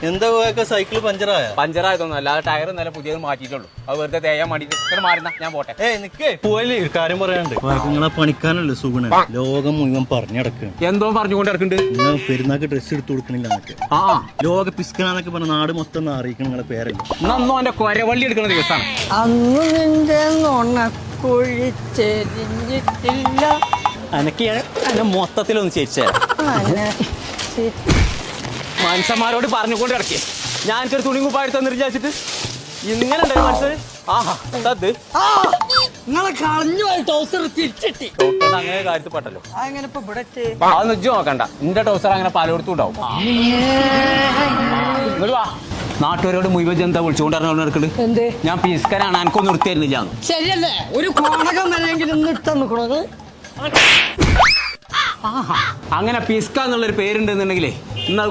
എന്താ സൈക്കിൾ പഞ്ചറായതൊന്നും അല്ലാതെ ടയർ നല്ല പുതിയത് മാറ്റിയിട്ടുള്ളൂ. അത് വെറുതെ തേയാൻ വേണ്ടിട്ട് മാറുന്ന ഞാൻ പോട്ടെ. നിക്കേ പോയല്ലേ ഒരു കാര്യം പറയാനുണ്ട്. നിങ്ങളെ പണിക്കാനല്ലേ സുഗുണ ലോകം മുഴുവൻ പറഞ്ഞിടക്കുക. എന്തോ പറഞ്ഞുകൊണ്ട് ഇറക്കുന്നുണ്ട്. നിങ്ങൾ പെരുന്നാൾക്ക് ഡ്രസ്സ് എടുത്ത് കൊടുക്കണില്ല എന്നൊക്കെ. ലോക പിസ്കനാന്നൊക്കെ പറഞ്ഞ നാട് മൊത്തം അറിയിക്കണം നിങ്ങളെ പേരല്ലേ. നന്നോ എന്റെ കൊരവള്ളി എടുക്കുന്ന ദിവസമാണ്. അന്ന് നിന്റെ നുണക്കുഴിച്ചെരിഞ്ഞിട്ടില്ല. അനക്കാണ് എന്നെ മൊത്തത്തിലൊന്ന് ചേച്ചേ. മനുഷ്യന്മാരോട് പറഞ്ഞുകൊണ്ട് ഇറക്കി ഞാൻ എനിക്കൊരു തുണി കുപ്പായിട്ട് തന്നിട്ട് വിചാരിച്ചിട്ട് ഇങ്ങനെ ഉണ്ടായി മനസ്സിൽ. ആഹാ നിങ്ങളെ കളഞ്ഞു ടൗസർ തിരിച്ചിട്ടി അങ്ങനെ കാര്യത്തിൽ പെട്ടല്ലോ. അങ്ങനെ ഇപ്പൊ ഇവിടെ അത് നിജു നോക്കണ്ട. എന്റെ ടൗസർ അങ്ങനെ പലയിടത്തും ഉണ്ടാവും. നാട്ടുകാരോട് മുഴുവൻ ജനത വിളിച്ചുകൊണ്ട് നടക്കുന്നുണ്ട്. എന്തേ ഞാൻ പിസ്കനാണ്, എനിക്കൊന്നും നിർത്തിയിരുന്നില്ല. ശരിയല്ലേ? ഒരു കോണകം അല്ലെങ്കിൽ ഇന്ന് ഇട്ടാ നിക്കണത്. അങ്ങനെ പിസ്ക എന്നുള്ളൊരു പേരുണ്ടെന്നുണ്ടെങ്കിലേ ഇന്നത്